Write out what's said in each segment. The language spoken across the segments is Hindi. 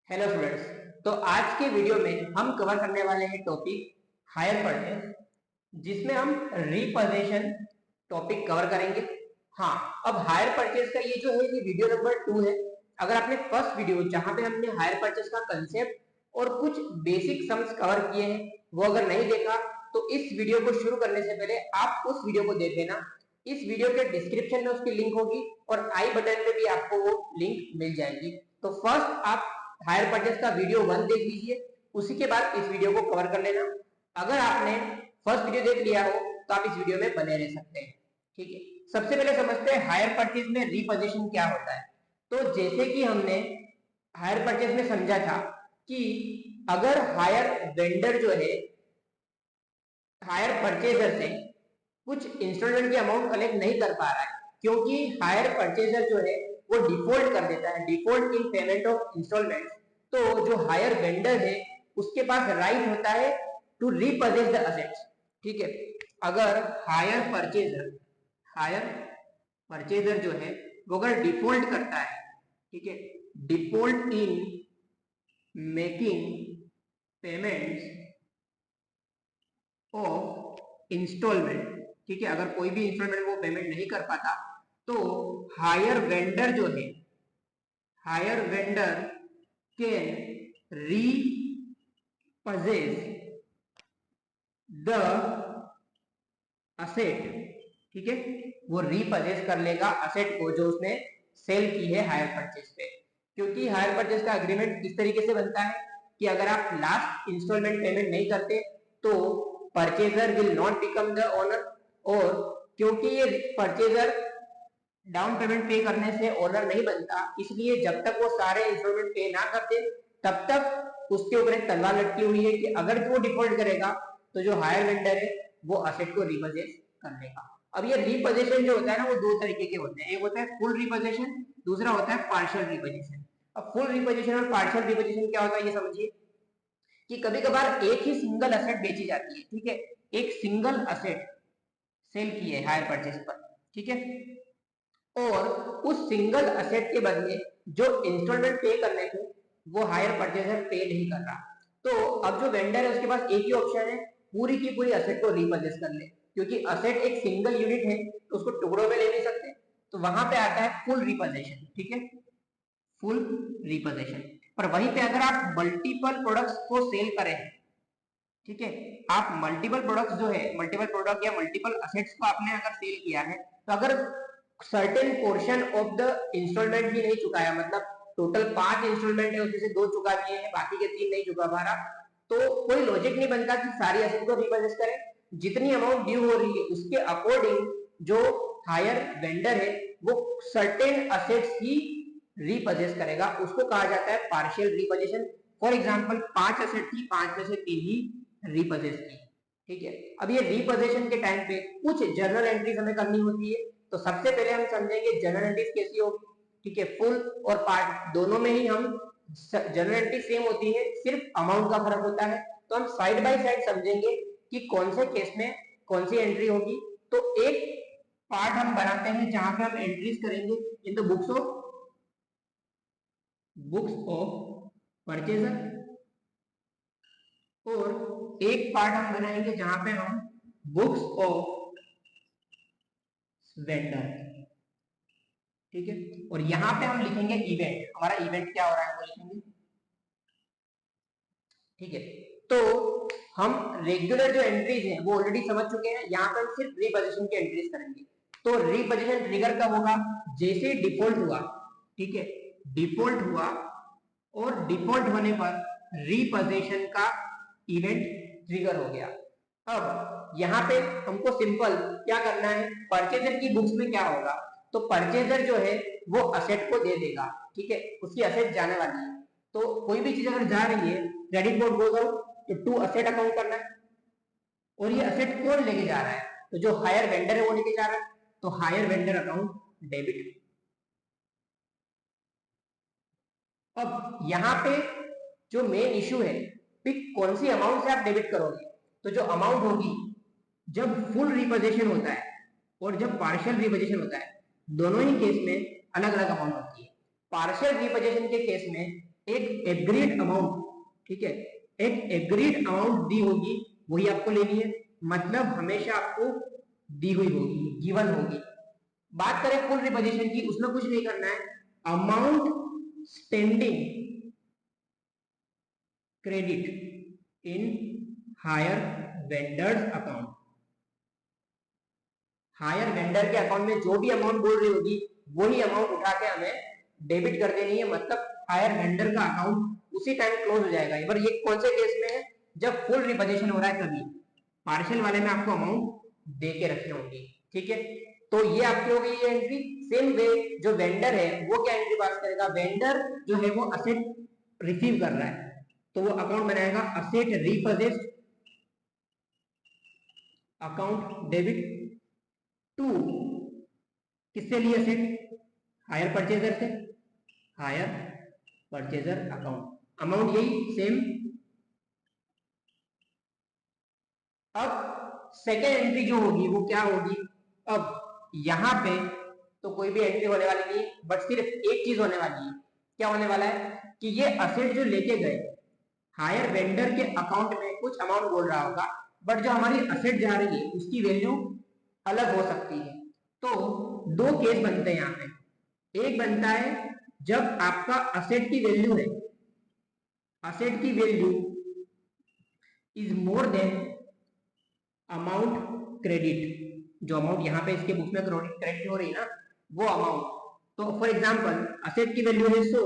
Hello students. तो आज के वीडियो में हम कवर करने वाले हैं टॉपिक हायर परचेज, जिसमें हम रिपोजीशन टॉपिक कवर करेंगे। हाँ, अब हायर परचेज का ये जो है ये वीडियो नंबर 2 है। अगर आपने फर्स्ट वीडियो जहां पे हमने हायर परचेज का कंसेप्ट और कुछ बेसिक सम्स कवर किए हैं वो अगर नहीं देखा तो इस वीडियो को शुरू करने से पहले आप उस वीडियो को देख लेना। इस वीडियो के डिस्क्रिप्शन में उसकी लिंक होगी और आई बटन पे भी आपको वो लिंक मिल जाएगी। तो फर्स्ट आप हायर परचेज का वीडियो 1 देख लीजिए, उसी के बाद इस वीडियो को कवर कर लेना। अगर आपने फर्स्ट वीडियो देख लिया हो तो आप इस वीडियो में बने रह सकते हैं। ठीक है, सबसे पहले समझते हैं हायर परचेज में रिपोजीशन क्या होता है। तो जैसे कि हमने हायर परचेज में समझा था कि अगर हायर वेंडर जो है हायर परचेजर से कुछ इंस्टॉलमेंट की अमाउंट कलेक्ट नहीं कर पा रहा है, क्योंकि हायर परचेजर जो है वो डिफॉल्ट कर देता है, default in payment of installment, तो जो हायर वेंडर है उसके पास राइट होता है टू रीपजेस द असेट्स। ठीक है, अगर हायर परचेजर जो है वो अगर डिफॉल्ट करता है, ठीक है, default in making payments of installment, ठीक है, अगर कोई भी इंस्टॉलमेंट वो पेमेंट नहीं कर पाता तो हायर वेंडर जो है hire vendor can repossess the asset. ठीक है, वो रीपजेस कर लेगा असेट को जो उसने सेल की है हायर परचेज पे। क्योंकि हायर परचेज का एग्रीमेंट इस तरीके से बनता है कि अगर आप लास्ट इंस्टॉलमेंट पेमेंट नहीं करते तो purchaser will not become the owner, और क्योंकि ये परचेजर डाउन पेमेंट पे करने से ओनर नहीं बनता, इसलिए जब तक वो सारे इंस्टॉलमेंट पे ना कर दे तब तक उसके ऊपर एक तलवार लटकी हुई है कि अगर वो डिफॉल्ट करेगा तो जो हायर वेंडर है वो असेट को रिपोजेस कर लेगा। अब ये रिपोजेशन जो होता है ना वो दो तरीके के होते हैं, एक होता है फुल रिपोजेशन, दूसरा होता है पार्शियल रिपोजेशन। अब फुल रिपोजेशन और पार्शियल रिपोजेशन क्या होता है ये समझिए कि कभी कभार एक ही सिंगल असेट बेची जाती है। ठीक है, एक सिंगल असेट सेल की है हायर परचेज पर, ठीक है, और उस सिंगल असेट के बदले जो इंस्टॉलमेंट पे करने थे वो हायर परचेजर पे नहीं कर रहा। तो अब जो वेंडर है उसके पास एक ही ऑप्शन है, पूरी की पूरी असेट को रिपर्चेज कर ले, क्योंकि असेट एक सिंगल यूनिट है तो उसको टुकड़ों में ले नहीं सकते। तो वहां पे आता है फुल रिपोजिशन। ठीक है, फुल रिपोजिशन। पर वहीं पे अगर आप मल्टीपल प्रोडक्ट्स को सेल करें, ठीक है, आप मल्टीपल प्रोडक्ट्स जो है मल्टीपल प्रोडक्ट या मल्टीपल असेट्स को आपने अगर सेल किया है तो अगर certain portion of the installment भी नहीं चुकाया, मतलब टोटल 5 इंस्टॉलमेंट है उसमें से 2 चुका दिए हैं, बाकी के 3 नहीं चुका पा रहा, तो कोई लॉजिक नहीं बनता कि सारी असेट को रिपोजेस करें। जितनी अमाउंट ड्यू हो रही है उसके अकॉर्डिंग जो हायर वेंडर है वो सर्टेन असेट्स ही रिपोजेस करेगा, उसको कहा जाता है partial repossession. For example 5 asset थी, 5 में से 3 ही रिपोजेस की। ठीक है, अब ये रिपोजेशन के टाइम पे कुछ जर्नल एंट्रीज हमें करनी होती है। तो सबसे पहले हम समझेंगे जनरल एंट्रीज कैसी होगी। ठीक है, फुल और पार्ट दोनों में ही हम जनरल एंट्री सेम होती है, सिर्फ अमाउंट का फर्क होता है। तो हम साइड बाय साइड समझेंगे कि कौन से केस में कौन सी एंट्री होगी। तो एक पार्ट हम बनाते हैं जहां पे हम एंट्रीज करेंगे इन द बुक्स ऑफ परचेजर, और एक पार्ट हम बनाएंगे जहां पे हम बुक्स ऑफ वेंडर। ठीक है, और यहां पे हम लिखेंगे इवेंट, हमारा इवेंट क्या हो रहा है वो लिखेंगे। ठीक है, तो हम रेगुलर जो एंट्रीज हैं वो ऑलरेडी समझ चुके हैं, यहां पर सिर्फ रीपोजीशन की एंट्रीज करेंगे। तो रीपोजीशन ट्रिगर कब होगा, जैसे डिफॉल्ट हुआ। ठीक है, डिफॉल्ट हुआ और डिफॉल्ट होने पर रीपोजीशन का इवेंट ट्रिगर हो गया। अब यहाँ पे हमको सिंपल क्या करना है, परचेजर की बुक्स में क्या होगा, तो परचेजर जो है वो असेट को दे देगा। ठीक है, उसकी असेट जाने वाली है, तो कोई भी चीज अगर जा रही है क्रेडिट बोर्ड गोज आउट तो टू असेट अकाउंट करना है, और ये असेट कौन लेके जा रहा है, तो जो हायर वेंडर है वो लेके जा रहा है, तो हायर वेंडर अकाउंट डेबिट। अब यहाँ पे जो मेन इशू है कि कौन सी अमाउंट से आप डेबिट करोगे। तो जो अमाउंट होगी जब फुल रिपोजिशन होता है और जब पार्शियल रिपोजिशन होता है, दोनों ही केस में अलग अलग अमाउंट होती है। पार्शियल रिपोजिशन के केस में एक एग्रीड अमाउंट, ठीक है, एक एग्रीड अमाउंट दी होगी वही आपको लेनी है, मतलब हमेशा आपको दी हुई होगी, गिवन होगी। बात करें फुल रिपोजिशन की, उसमें कुछ नहीं करना है, amount standing credit in hire vendors account. Hire vendor के अकाउंट में जो भी अमाउंट बोल रही होगी वही अमाउंट उठा के हमें डेबिट कर देनी है, मतलब हायर वेंडर का अकाउंट उसी टाइम क्लोज हो जाएगा। पर ये कौन से केस में है, जब फुल रिपोजिशन हो रहा है तभी, पार्शियल वाले में आपको अमाउंट दे के रखनी होगी, ठीक है। तो ये आपकी हो गई ये एंट्री। सेम वे जो वेंडर है वो क्या एंट्री पास करेगा, वेंडर जो है वो असेट रिसीव कर रहा है तो वो अकाउंट बनाएगा असेट रीपोजेस्ड अकाउंट डेबिट टू, किससे लिए असेट, हायर परचेजर से, हायर परचेजर अकाउंट, अमाउंट यही सेम। अब सेकेंड एंट्री जो होगी वो क्या होगी, अब यहां पे तो कोई भी एंट्री होने वाली नहीं, बट सिर्फ एक चीज होने वाली है। क्या होने वाला है कि ये असेट जो लेके गए हायर वेंडर के अकाउंट में कुछ अमाउंट बोल रहा होगा, बट जो हमारी असेट जा रही है उसकी वैल्यू अलग हो सकती है। तो दो केस बनते हैं यहाँ पे, एक बनता है जब आपका असेट की वैल्यू है, असेट की value is more than amount credit, जो अमाउंट यहाँ पे इसके बुक में क्रेडिट हो रही है ना वो अमाउंट। तो फॉर एग्जांपल असेट की वैल्यू है 100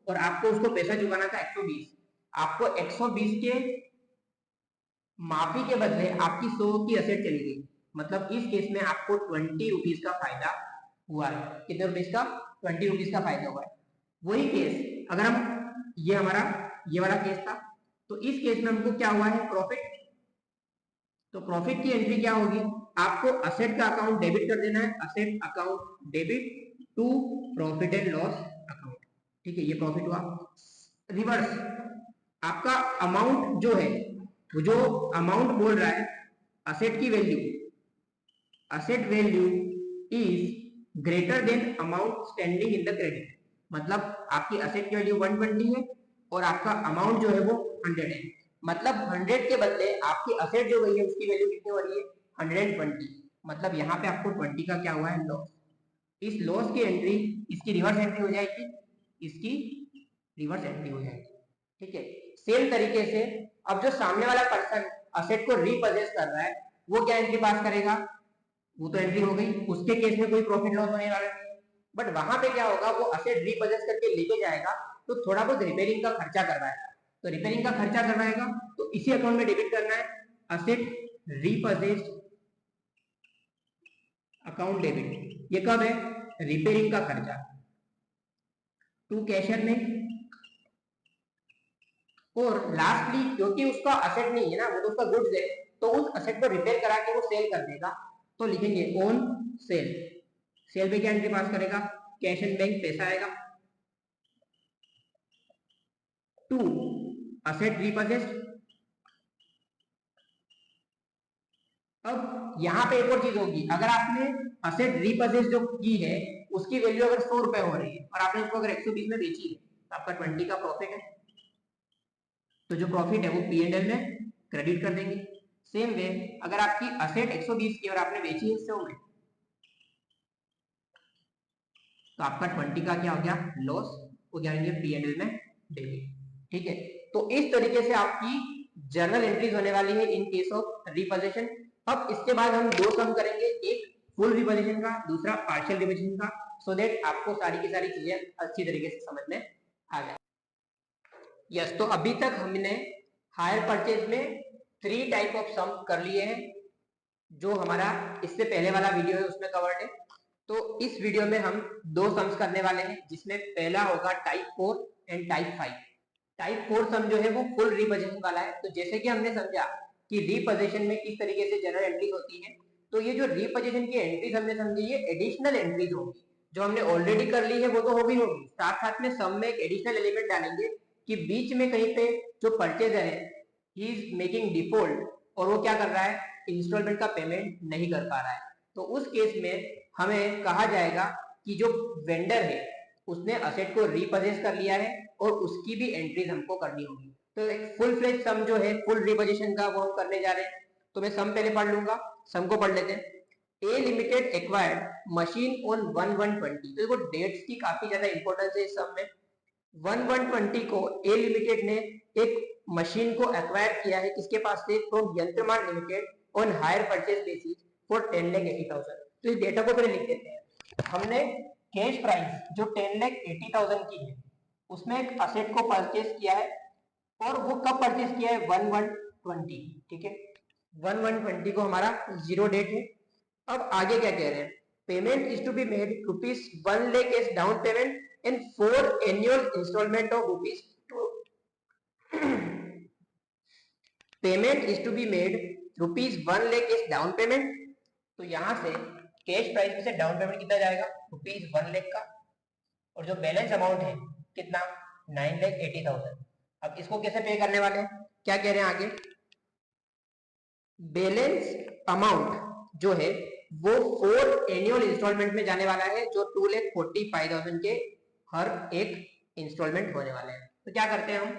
और आपको उसको पैसा चुकाना था 120, आपको 120 के माफी के बदले आपकी 100 की असेट चली गई, मतलब इस केस में आपको 20 रुपीज का फायदा हुआ है। कितने रुपीज का, 20 रुपीज का फायदा हुआ है। वही केस अगर हम, ये हमारा ये वाला केस था, तो इस केस में हमको क्या हुआ है, प्रॉफिट। तो प्रॉफिट की एंट्री क्या होगी, आपको असेट का अकाउंट डेबिट कर देना है, asset account debit to profit and loss account, ठीक है, ये प्रॉफिट हुआ। रिवर्स आपका अमाउंट जो है, वो जो अमाउंट बोल रहा है असेट की value, asset value is greater than amount standing in the credit, मतलब आपकी असेट की वैल्यू 120 है और आपका अमाउंट जो है वो 100 है, मतलब 100 के बदले आपकी असेट जो गई है उसकी वैल्यू कितनी हो रही है, 120, मतलब यहाँ पे आपको 20 का क्या हुआ है, लॉस। इस लॉस की एंट्री, इसकी रिवर्स एंट्री हो जाएगी, इसकी रिवर्स एंट्री हो जाएगी, ठीक है। सेम तरीके से अब जो सामने वाला पर्सन असेट को रीपोजेस कर रहा है वो क्या एंट्री पास करेगा, वो तो एंट्री हो गई, उसके केस में कोई प्रॉफिट लॉस होने वाला नहीं है, बट वहां पे क्या होगा, वो असेट रीपोजेस करके लेके जाएगा तो थोड़ा बहुत रिपेयरिंग का खर्चा करवाएगा, तो रिपेयरिंग का खर्चा करवाएगा तो इसी अकाउंट में डेबिट करना है, असेट रीपोजेस्ड अकाउंट डेबिट। ये कब है, रिपेयरिंग का खर्चा टू कैशियर में। और लास्टली क्योंकि उसका असेट नहीं है ना, वो तो उसका गुड्स है, तो उस असेट को रिपेयर करा के वो सेल कर देगा, तो लिखेंगे ऑन सेल। सेल पे क्या एंट्री पास करेगा, कैश एंड बैंक पैसा आएगा, टू असेट रीपोजेस्ड। अब यहाँ पे एक और चीज होगी, अगर आपने असेट रीपोजेस्ड जो की है उसकी वैल्यू अगर 100 रुपए हो रही है और आपने उसको अगर 120 में बेची है तो आपका 20 का प्रॉफिट है, तो जो प्रॉफिट है वो P&L में क्रेडिट कर देंगे। सेम वे अगर आपकी असेट 120 की और आपने बेची है 100 में, तो आपका 20 का क्या हो गया, लॉस, वो जाएंगे P&L में डेबिट, ठीक है। तो इस तरीके से आपकी जर्नल एंट्रीज होने वाली है इन केस ऑफ रिपोजिशन। अब इसके बाद हम दो सम करेंगे, एक फुल रिपोजिशन का, दूसरा पार्शियल रिपोजिशन का, सो दैट आपको सारी की सारी चीजें अच्छी तरीके से समझ में आ जाए। यस, तो अभी तक हमने हायर परचेज में 3 टाइप ऑफ सम कर लिए हैं, जो हमारा इससे पहले वाला वीडियो है उसमें कवर्ड है। तो इस वीडियो में हम दो सम्स करने वाले हैं, जिसमें पहला होगा टाइप 4 एंड टाइप 5। टाइप 4 सम जो है वो फुल रिपोजिशन वाला है। तो जैसे कि हमने समझा कि रिपोजिशन में किस तरीके से जनरल एंट्रीज होती है, तो ये जो रिपोजिशन की एंट्रीज हमने समझी, ये एडिशनल एंट्रीज होगी, जो हमने ऑलरेडी कर ली है वो तो होगी, साथ साथ में सम में एक एडिशनल एलिमेंट डालेंगे कि बीच में कहीं पे जो परचेजर है ही इज मेकिंग डिफॉल्ट और वो क्या कर रहा है, इंस्टॉलमेंट का पेमेंट नहीं कर पा रहा है, तो उस केस में हमें कहा जाएगा कि जो वेंडर है उसने असेट को रीपोजेस कर लिया है और उसकी भी एंट्रीज हमको करनी होगी। तो एक फुल फ्लेज सम जो है फुल रिपोजिशन का वो हम करने जा रहे हैं। तो मैं सम पहले पढ़ लूंगा, सम को पढ़ लेते हैं। ए लिमिटेड एक्वायर्ड मशीन ऑन 1120। तो देखो डेट्स की काफी ज्यादा इंपॉर्टेंस है इस सम में। 1120 को ए लिमिटेड ने एक मशीन को एक्वायर किया है किसके पास से, from Yantraman limited on hire purchase basis for 10,80,000। तो इस डेटा को पहले लिख देते हैं। हमने कैश प्राइस जो 10,80,000 की है उसमें एक असेट को परचेज किया है, और वो कब परचेज किया है, 1120। ठीक है, 1120 को हमारा जीरो डेट है। अब आगे क्या कह रहे हैं, payment is to be made ₹1 lakh as down payment and 4 annual installment of ₹2। Payment is to be made ₹1 lakh as down payment. तो यहां से कैश प्राइस में से डाउन पेमेंट कितना जाएगा, ₹1 लाख का, और जो बैलेंस अमाउंट है कितना, 9,80,000। अब इसको कैसे पे करने वाले हैं, क्या कह रहे हैं आगे, बैलेंस अमाउंट जो है वो 4 एनुअल इंस्टॉलमेंट में जाने वाला है, जो 2,45,000 के हर एक इंस्टॉलमेंट होने वाले हैं। तो क्या करते हैं हम,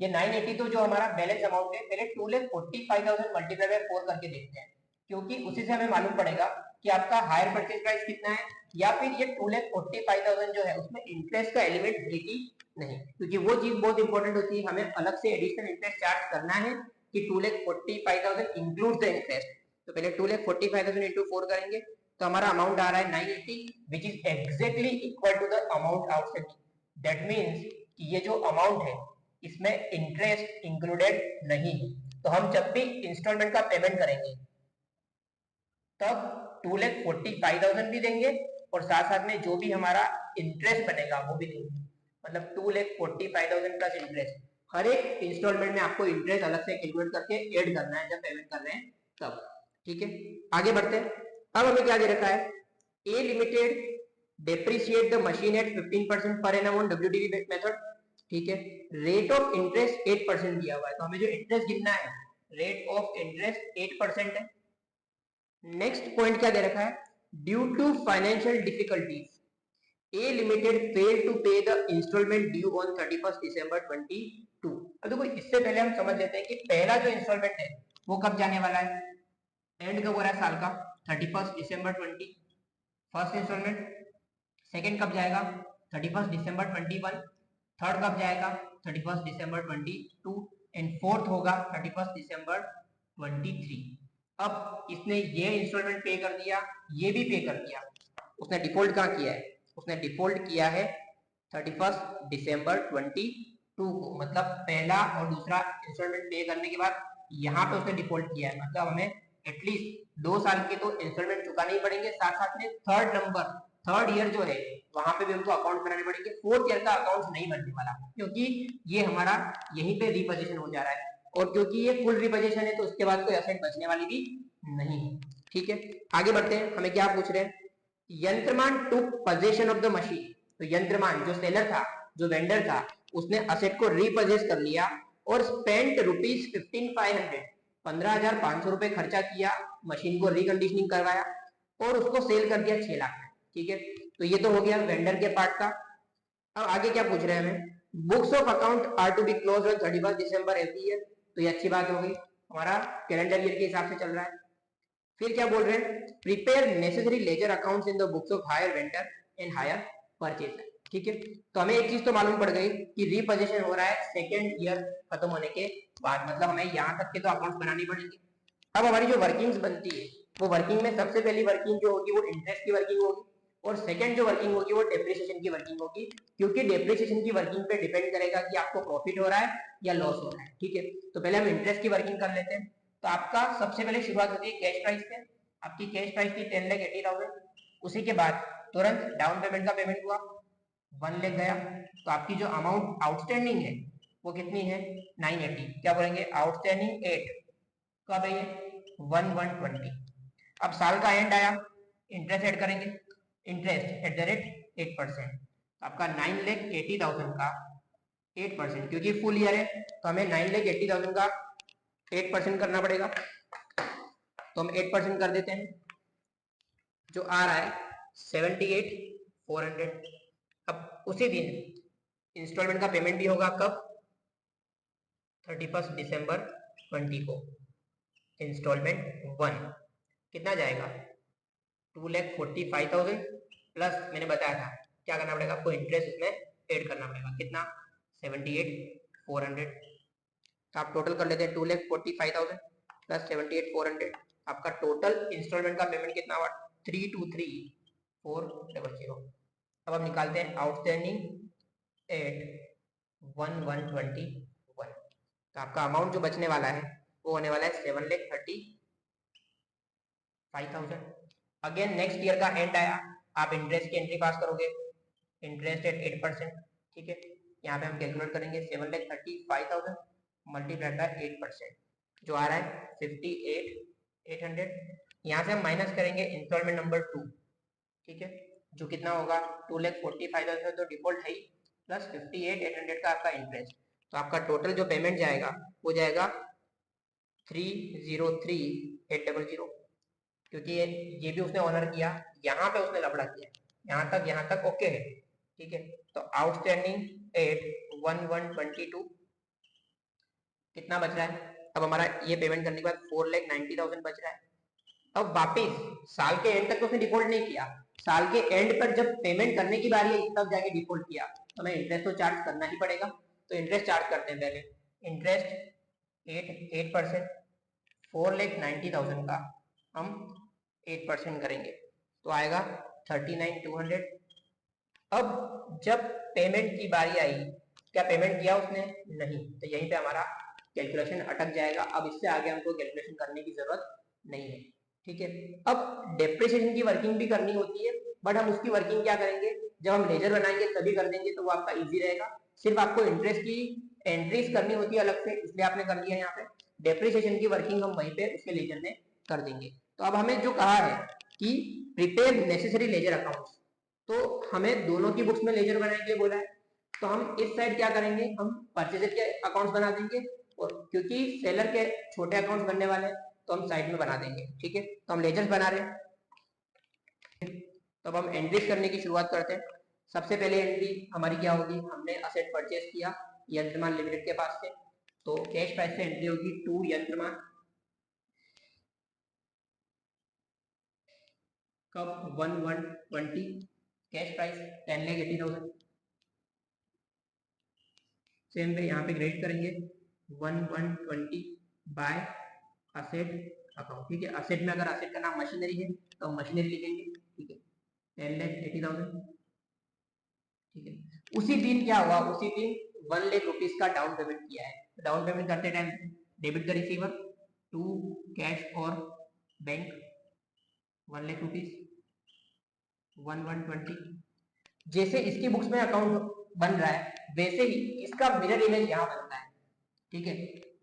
ये 980 तो जो हमारा बैलेंस अमाउंट है, पहले 2,45,000 मल्टीप्लाई बाय 4 करके देखते हैं, क्योंकि उसी से हमें मालूम पड़ेगा कि आपका हायर परचेज प्राइस कितना है, या फिर ये 2,45,000 जो है उसमें इंटरेस्ट का एलिमेंट है कि नहीं, क्योंकि वो चीज बहुत इंपॉर्टेंट होती है, हमें अलग से एडिशनल इंटरेस्ट चार्ज करना है कि 2,45,000 इंक्लूड द इंटरेस्ट। तो पहले 2,45,000 इंटू 4 करेंगे तो हमारा अमाउंट आ रहा है 980, which is exactly equal to the amount outstanding. That means कि ये जो अमाउंट है इसमें इंटरेस्ट इंक्लूडेड नहीं है। तो हम जब भी इंस्टॉलमेंट का पेमेंट करेंगे तब 2,45,000 भी देंगे, और साथ साथ में जो भी हमारा इंटरेस्ट बनेगा वो भी देंगे, मतलब 2,45,000 प्लस इंटरेस्ट। हर एक इंस्टॉलमेंट में आपको इंटरेस्ट अलग से कैलकुलेट करके ऐड करना है जब पेमेंट कर रहे हैं तब। ठीक है, आगे बढ़ते हैं। अब हमें क्या दे रखा है, A limited depreciate the machine at 15% per annum on WDV method. ठीक है, रेट ऑफ इंटरेस्ट 8% दिया हुआ है, तो हमें जो इंटरेस्ट गिनना है, रेट ऑफ इंटरेस्ट 8% है। नेक्स्ट पॉइंट क्या दे रखा है, due to financial difficulties A limited fail to pay the instalment due on 31 December 22। अब देखो इससे पहले हम समझ लेते हैं कि पहला जो इंस्टॉलमेंट है वो कब जाने वाला है, एंड कब हो रहा है साल का, 31 दिसंबर 20 फर्स्ट इंस्टॉलमेंट। सेकंड कब जाएगा, 31 दिसंबर 21। थर्ड कब जाएगा, 31 दिसंबर 22। एंड फोर्थ होगा 31 दिसंबर 23। अब इसने ये इंस्टॉलमेंट पे कर दिया, ये भी पे कर दिया, उसने डिफॉल्ट कहाँ किया है, उसने डिफॉल्ट किया है 31 दिसंबर 22 को, मतलब पहला और दूसरा इंस्टॉलमेंट पे करने के बाद यहाँ पे उसने डिफॉल्ट किया है, मतलब हमें एटलीस्ट 2 साल के तो इंस्टॉलमेंट चुकाने ही पड़ेंगे, साथ साथ में थर्ड ईयर जो है वहां पे भी हमको अकाउंट बनाने पड़ेंगे। फोर्थ ईयर का अकाउंट नहीं बनने वाला, क्योंकि ये हमारा यहीं पे रिपोजिशन हो जा रहा है, और क्योंकि ये फुल रिपोजिशन है तो उसके बाद कोई असेट बचने वाली भी नहीं है। ठीक है, आगे बढ़ते हैं। हमें क्या पूछ रहे हैं, यंत्रमान टुक पोजीशन ऑफ द मशीन। तो यंत्रमान जो सेलर था, जो वेंडर था, उसने असेट को रिपोजेस कर लिया और स्पेंट ₹15,500 ₹15,500 खर्चा किया, मशीन को रिकंडीशनिंग करवाया और उसको सेल कर दिया 6 लाख में। ठीक है, तो ये तो हो गया वेंडर के पार्ट का। अब आगे क्या पूछ रहे हैं हमें, books of account are to be close on 31 December every year. तो ये अच्छी बात हो गई, हमारा कैलेंडर ईयर के हिसाब से चल रहा है। फिर क्या बोल रहे हैं, prepare necessary ledger accounts in the books of hire vendor and hire purchaser. ठीक है, तो हमें एक चीज तो मालूम पड़ गई कि रिपोजिशन हो रहा है सेकेंड ईयर खत्म होने के बाद, मतलब हमें यहाँ तक के तो अकाउंट्स बनाने पड़ेंगे। अब हमारी जो वर्किंग्स बनती है, वो वर्किंग में सबसे पहली वर्किंग जो होगी वो इंटरेस्ट की वर्किंग होगी, और सेकंड जो वर्किंग होगी वो डेप्रिसिएशन की वर्किंग होगी, क्योंकि डेप्रिसिएशन की वर्किंग पे डिपेंड करेगा कि आपको प्रॉफिट हो रहा है या लॉस हो रहा है। ठीक है, तो पहले हम इंटरेस्ट की वर्किंग कर लेते हैं। तो आपका सबसे पहले शुरुआत होती है कैश प्राइस से, आपकी कैश प्राइस थी 10,80,000। उसी के बाद तुरंत डाउन पेमेंट का पेमेंट हुआ, 1 लाख गया, तो आपकी जो अमाउंट आउटस्टैंडिंग है वो कितनी है, 980। क्या बोलेंगे, आउटस्टैंडिंग 8 कब है ये, 1120। अब साल का एंड आया, इंटरेस्ट ऐड करेंगे, इंटरेस्ट एट द रेट 8%। आपका 9,80,000 का 8%, क्योंकि फुल ईयर है तो हमें 9,80,000 का 8% करना पड़ेगा, तो हम 8% कर देते हैं, जो आ रहा है 78,400। अब उसी दिन इंस्टॉलमेंट का पेमेंट भी होगा कब? 31 दिसंबर 20 को। इंस्टॉलमेंट 1 कितना जाएगा? 2,45,000 प्लस मैंने बताया था क्या करना पड़ेगा आपको, इंटरेस्ट इसमें ऐड करना पड़ेगा। कितना? 78,400। तो आप टोटल कर लेते हैं 2,45,000 प्लस 78,400, आपका टोटल इंस्टॉलमेंट का पेमेंट कितना हुआ? 323,400। अब हम निकालते हैं आउटस्टैंडिंग एट 1,121। तो आपका अमाउंट जो बचने वाला है वो होने वाला है 7,35,000। अगेन नेक्स्ट ईयर का एंड आया, आप इंटरेस्ट की एंट्री पास करोगे, इंटरेस्ट एट 8%। ठीक है, यहाँ पे हम कैलकुलेट करेंगे 7,35,000 मल्टीप्लाइड बाय 8%, जो आ रहा है 58,800। यहाँ से हम माइनस करेंगे इंस्टॉलमेंट नंबर 2। ठीक है, जो कितना होगा? 2,45,000 तो डिफॉल्ट है ही, प्लस 58,800 का आपका इंटरेस्ट। तो आपका टोटल जो पेमेंट जाएगा वो जाएगा 303,800, क्योंकि ये भी उसने ऑनर किया, यहाँ पे उसने लफड़ा किया, यहाँ तक ओके है। ठीक है, तो आउटस्टैंडिंग एट 1,122 कितना बच रहा है? अब हमारा ये पेमेंट करने के बाद 4,90,000 बच रहा है। अब वापिस साल के एंड तक तो उसने डिफॉल्ट नहीं किया, साल के एंड पर जब पेमेंट करने की बारी आई तब जाके डिफॉल्ट किया, तो हमें इंटरेस्ट तो चार्ज करना ही पड़ेगा। तो इंटरेस्ट चार्ज करते हैं पहले। इंटरेस्ट 8% 4,90,000 का हम 8% करेंगे तो आएगा 39,200। अब जब पेमेंट की बारी आई, क्या पेमेंट किया उसने? नहीं, तो यहीं पे हमारा कैलकुलेशन अटक जाएगा। अब इससे आगे हमको कैलकुलेशन करने की जरूरत नहीं है। ठीक है, अब डेप्रिसिएशन की वर्किंग भी करनी होती है, बट हम उसकी वर्किंग क्या करेंगे, जब हम लेजर बनाएंगे तभी कर देंगे, तो वो आपका इजी रहेगा। सिर्फ आपको इंटरेस्ट की एंट्रीज करनी होती है अलग से, इसलिए आपने कर लिया यहाँ पे। डेप्रिसिएशन की वर्किंग हम वहीं पे उसके लेजर में कर देंगे। तो अब हमें जो कहा है कि प्रिपेयर नेसेसरी लेजर अकाउंट्स, तो हमें दोनों की बुक्स में लेजर बनाने के लिए बोला है। तो हम इस साइड क्या करेंगे, हम परचेजर के अकाउंट्स बना देंगे, और क्योंकि सेलर के छोटे अकाउंट्स बनने वाले हैं तो हम साइड में बना देंगे। ठीक है, तो हम लेजर्स बना रहे हैं। तो अब हम एंट्रीज करने की शुरुआत करते हैं। सबसे पहले एंट्री हमारी क्या होगी, हमने असेट परचेज किया यंत्रमान लिमिटेड के पास से, तो कैश प्राइस से एंट्री होगी टू यंत्रमान। कब? 1,120 कैश प्राइस 10,80,000। सेम वे यहाँ पे ग्रेड करेंगे 1,120 बाय असेट अकाउंट। ठीक है, असेट में अगर असेट का नाम मशीनरी है तो हम मशीनरी लिखेंगे। ठीक है, 10,80,000। ठीक है, उसी दिन क्या हुआ, उसी दिन 1,00,000 रुपीज का डाउन पेमेंट किया है। डाउन पेमेंट करते time debit the receiver to cash और बैंक 1,00,000 रुपीज 1,120। जैसे इसकी बुक्स में अकाउंट बन रहा है वैसे ही इसका मिरर इमेज यहाँ बनता है। ठीक है,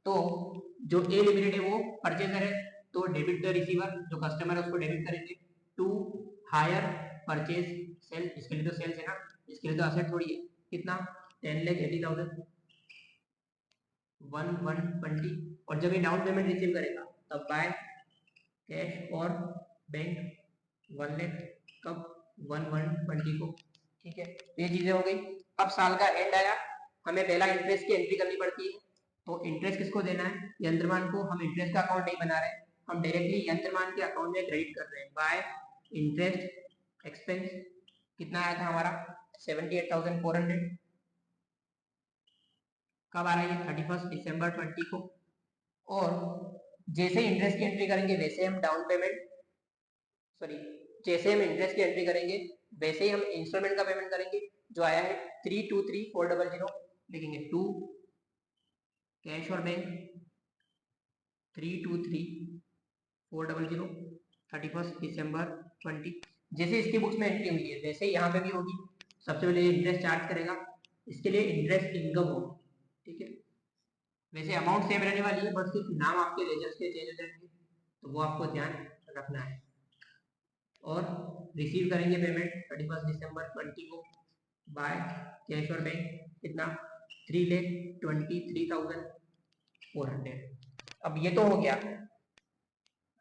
तो जो ए लिमिटेड है वो परचेजर है, तो डेबिट द रिसीवर, जो कस्टमर है उसको डेबिट करेंगे टू हायर परचेज सेल, इसके लिए तो सेल्स है ना, इसके लिए तो असेट थोड़ी है। कितना? 10,80,000 1,120। और जब ये डाउन पेमेंट रिसीव करेगा तब बाय कैश और बैंक 1,00,000 कब? 1,120 को। ठीक है, ये चीजें हो गई। अब साल का एंड आया, हमें पहला इंटरेस्ट की एंट्री करनी पड़ती है। तो इंटरेस्ट किसको देना है? यंत्रमान को। हम इंटरेस्ट का अकाउंट नहीं बना रहे, हम डायरेक्टली यंत्रमान के अकाउंट में क्रेडिट कर रहे हैं बाय इंटरेस्ट एक्सपेंस। कितना आया था हमारा? 78,400। कब आ रहा है ये? 31 दिसंबर 20 को। और जैसे इंटरेस्ट की एंट्री करेंगे वैसे हम डाउन पेमेंट, सॉरी, जैसे हम इंटरेस्ट की एंट्री करेंगे वैसे ही हम इंस्टॉलमेंट का पेमेंट करेंगे, जो आया है 323,400। लिखेंगे टू कैश और बैंक 323,400 31 दिसंबर 20। जैसे इसकी बुक्स में एंट्री हुई है वैसे ही यहाँ पे भी होगी। सबसे पहले इंटरेस्ट चार्ज करेगा, इसके लिए इंटरेस्ट इनकम होगा। ठीक है, वैसे अमाउंट सेम रहने वाली है, बट सिर्फ नाम आपके लेजर्स के चेंज हो जाएंगे, तो वो आपको ध्यान रखना है। और रिसीव करेंगे पेमेंट 31 दिसंबर 20 को बाय कैश और बैंक। कितना? 3,23,400। अब ये तो हो गया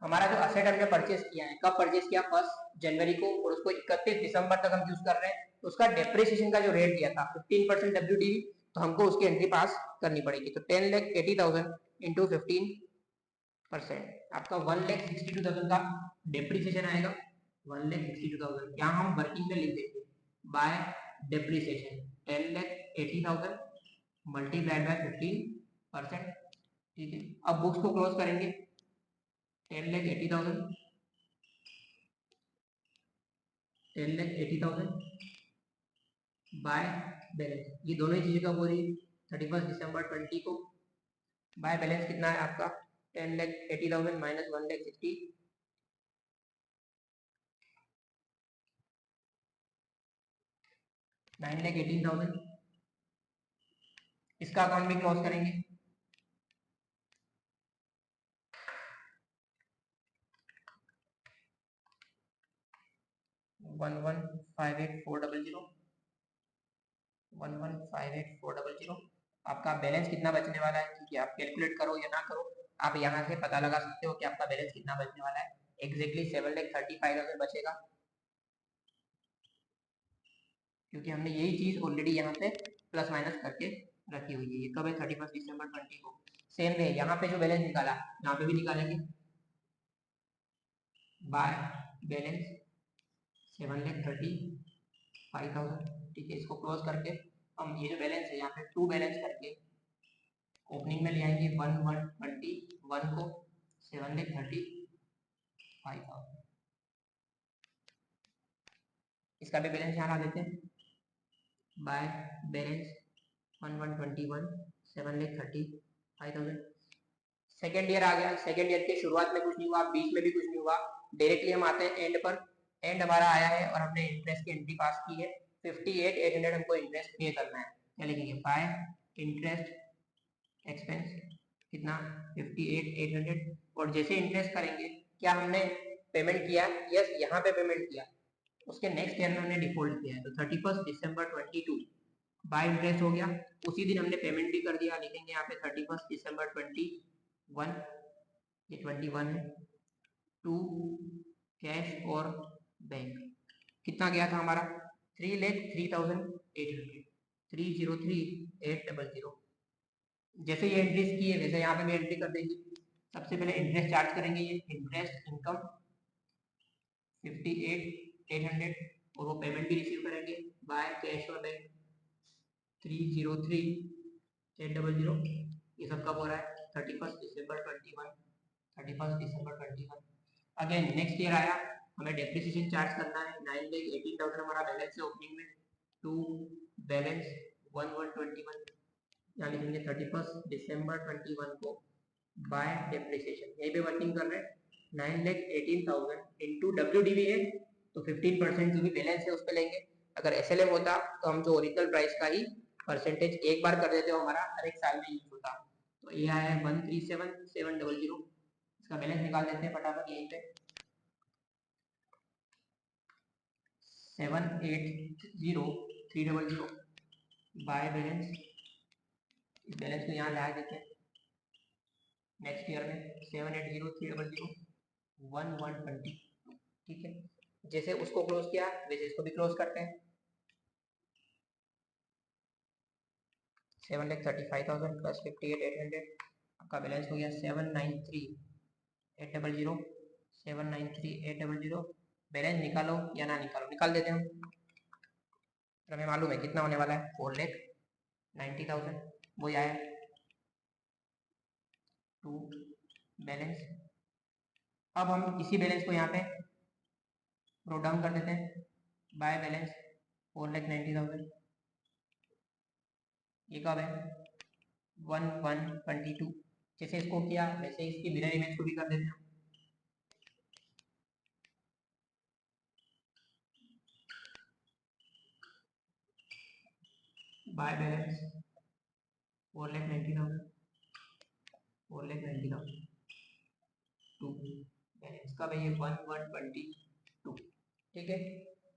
हमारा जो असेट हमने परचेज किया है, कब परचेज किया, 1 जनवरी को, और उसको 31 दिसंबर तक हम यूज कर रहे हैं, तो उसका डेप्रिसिएशन का जो रेट दिया था 15% WDV, तो हमको उसकी एंट्री पास करनी पड़ेगी। तो 10,80,000 इंटू 15%, आपका 1,62,000 का डेप्रिसिएशन आएगा। 1,62,000 यहाँ हम वर्किंग में लिख देंगे बाय डेप्रिसिएशन 10,80,000 मल्टीप्लाइड बाय 15%। ठीक है, अब बुक्स को क्लोज करेंगे। 10,80,000 बाय बैलेंस, ये दोनों ही चीजें कब हो रही है, 31 दिसंबर 20 को। बाय बैलेंस कितना है आपका 10,80,000 माइनस 1,60,000, 9,18,000। इसका अकाउंट भी क्लोज करेंगे। One one five eight four double zero 1,158,400। आपका बैलेंस कितना बचने वाला है, क्योंकि आप कैलकुलेट करो या ना करो, आप यहाँ से पता लगा सकते हो कि आपका बैलेंस कितना बचने वाला है। एग्जैक्टली 7,35,000 बचेगा, क्योंकि हमने यही चीज ऑलरेडी यहाँ पे प्लस माइनस करके रखी हुई है। ये कब है, 31 दिसंबर 20 को। सेम वे यहाँ पे जो बैलेंस निकाला यहाँ पे भी निकालेंगे बाय बैलेंस 7,35,000। ठीक है, इसको क्लोज करके हम ये जो बैलेंस है यहाँ पे टू बैलेंस करके ओपनिंग में ले आएंगे 1,121 को 7,35,000। इसका भी बैलेंस यहाँ ला देते हैं बाय बैलेंस 1,121 7,35,000। सेकेंड ईयर आ गया। सेकेंड ईयर के शुरुआत में कुछ नहीं हुआ, बीच में भी कुछ नहीं हुआ, डायरेक्टली हम आते हैं एंड पर। एंड हमारा आया है और हमने इंटरेस्ट की एंट्री पास की है। 58,800 हमको इंटरेस्ट पे करना है। क्या लिखेंगे, बाय इंटरेस्ट एक्सपेंस कितना 58,800। और जैसे इंटरेस्ट करेंगे, क्या हमने पेमेंट किया, यस यहाँ पे पेमेंट किया, उसके नेक्स्ट ईयर में हमने डिफॉल्ट किया है, तो 31 दिसंबर 22 बाय इंटरेस्ट हो गया। उसी दिन हमने पेमेंट भी कर दिया, लिखेंगे यहाँ पे 31 दिसंबर 21, ये 21 है, टू कैश और बैंक। कितना गया था हमारा 3,03,800 3,03,800। जैसे ये एंट्रीज की है वैसे यहाँ पे भी एंट्री कर देंगे। सबसे पहले इंटरेस्ट चार्ज करेंगे, ये इंटरेस्ट इनकम 58,800, और वो पेमेंट भी रिसीव करेंगे बाय कैश और बैंक 3,03,800। ये सब कब हो रहा है, 31 दिसंबर 21। अगेन नेक्स्ट ईयर आया, हमें डेप्रिसिएशन चार्ज करना है 9,18,000 हमारा बैलेंस है ओपनिंग में, टू बैलेंस 1,121, यहाँ लिखेंगे 31 दिसंबर 21 को बाय डेप्रिसिएशन, यही पे वर्किंग कर रहे हैं 9,18,000 इंटू WDV है, तो 15% जो भी बैलेंस है उस पर लेंगे। अगर SLM होता तो हम जो ओरिजिनल प्राइस का ही परसेंटेज एक बार कर देते हो, हमारा हर एक साल में यूज होता। तो ये आया है 1,37,700। इसका बैलेंस निकाल देते हैं फटाफट यहीं पे 7,80,300 बाय बैलेंस, इस बैलेंस को यहाँ ला देते हैं नेक्स्ट ईयर में 7,80,300 1,120। ठीक है, जैसे उसको क्लोज किया वैसे इसको भी क्लोज करते हैं। 7,35,000 प्लस 58,800, आपका बैलेंस हो गया 7,93,800 7,93,800। बैलेंस निकालो या ना निकालो, निकाल देते हैं हम, हमें मालूम है कितना होने वाला है 4,90,000, वही आया टू बैलेंस। अब हम इसी बैलेंस को यहाँ पे नोट डाउन कर देते हैं बाय बैलेंस 4,90,000। ये कब है 1,122। जैसे इसको किया वैसे इसकी मिरर इमेज को भी कर देते हैं बाय बैलेंस 4,90,000 4,90,000 टू बैलेंस कब है ये 1,122। ठीक है,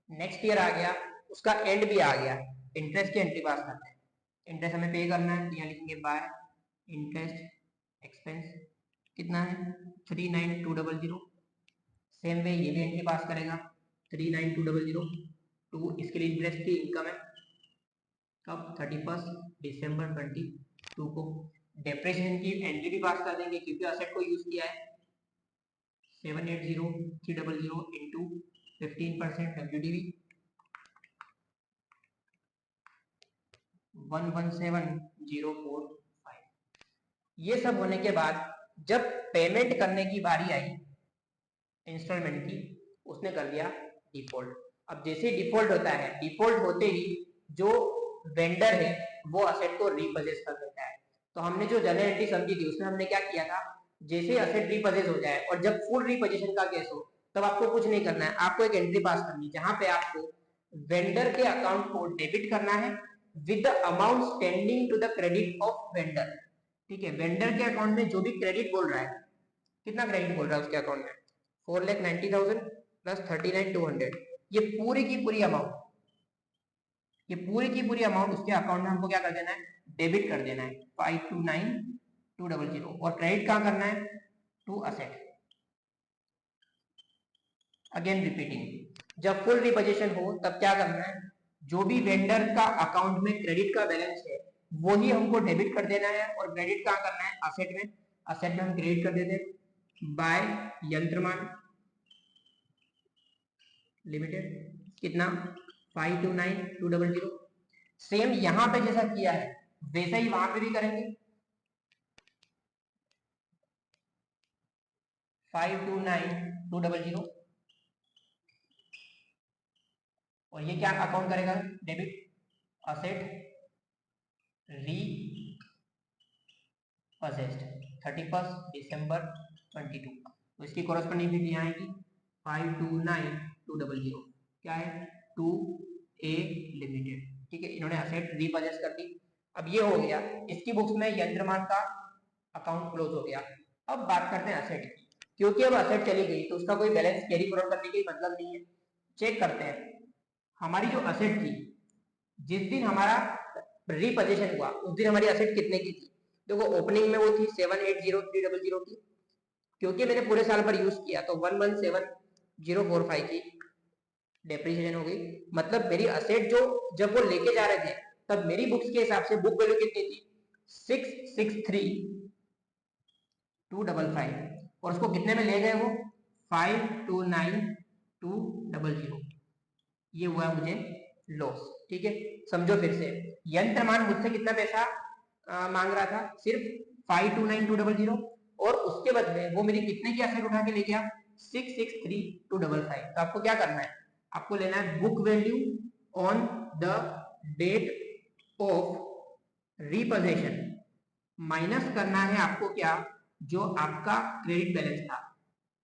नेक्स्ट ईयर आ गया, उसका एंड भी आ गया, इंटरेस्ट की एंट्री पास करते हैं। इंटरेस्ट हमें पे करना है, यहाँ लिखेंगे बाय इंटरेस्ट एक्सपेंस कितना है 39200। सेम वे ये भी एंट्री पास करेगा 39200 इसके लिए इंटरेस्ट की इनकम है कब 31 दिसंबर 22 को। डेप्रिसिएशन की एंट्री भी पास कर देंगे क्योंकि असेट को यूज किया है 780300 इंटू 15% WDV 117045। ये सब होने के बाद जब पेमेंट करने की बारी आई इंस्टॉलमेंट की उसने कर दिया डिफॉल्ट। अब जैसे डिफॉल्ट होता है डिफॉल्ट होते ही जो वेंडर है वो असेट को रीपजेस कर देता है। तो हमने जो जनरल एंट्री समझी थी उसमें हमने क्या किया था जैसे असेट रीपजेस हो जाए और जब फुल रीपोजिशन का केस हो तब आपको कुछ नहीं करना है आपको एक एंट्री पास करनी है जहां पे आपको वेंडर के अकाउंट को डेबिट करना है with the amount standing to the credit of vendor. ठीक है वेंडर के अकाउंट में जो भी क्रेडिट बोल रहा है कितना क्रेडिट बोल रहा है उसके अकाउंट में 4,90,000 प्लस 39,200 ये पूरी की पूरी अमाउंट उसके अकाउंट में हमको क्या कर देना है डेबिट कर देना है 529,200 और क्रेडिट कहां करना है टू असेट। अगेन रिपीटिंग जब फुल रिपोजिशन हो तब क्या करना है जो भी वेंडर का अकाउंट में क्रेडिट का बैलेंस है वो ही हमको डेबिट कर देना है और क्रेडिट कहां करना है असेट में हम क्रेडिट कर देते हैं बाय यंत्रमान लिमिटेड कितना 529,200। सेम यहां पे जैसा किया है वैसा ही वहां पे भी करेंगे 529,200 और ये क्या अकाउंट करेगा डेबिट असेट री पजेस्ड 31 दिसंबर 22 तो इसकी कॉरेस्पॉन्डिंग फिर यहाँ आएगी 529,200 क्या है 2A लिमिटेड। ठीक है इन्होंने असेट रीपजेस्ट कर दी। अब ये हो गया इसकी बुक्स में यंत्रमान का अकाउंट क्लोज हो गया। अब बात करते हैं असेट की क्योंकि अब असेट चली गई तो उसका कोई बैलेंस कैरी फॉरवर्ड करने की मतलब नहीं है। चेक करते हैं हमारी जो असेट थी जिस दिन हमारा रीपोजिशन हुआ उस दिन हमारी असेट कितने की थी। देखो ओपनिंग में वो थी 7,80,300 की क्योंकि मैंने पूरे साल पर यूज किया तो 117045 की डेप्रिसिएशन हो गई। मतलब मेरी असेट जो जब वो लेके जा रहे थे तब मेरी बुक्स के हिसाब से बुक वैल्यू कितनी थी 663,255 और उसको कितने में ले गए वो 529,200 ये हुआ मुझे लॉस। ठीक है समझो फिर से यंत्रमान मुझसे कितना पैसा मांग रहा था सिर्फ 529,200 और उसके बदले वो मेरी कितने की असेट उठा के ले गया 663,255। तो आपको क्या करना है आपको लेना है book value on the date of repossession minus करना है आपको क्या जो आपका क्रेडिट बैलेंस था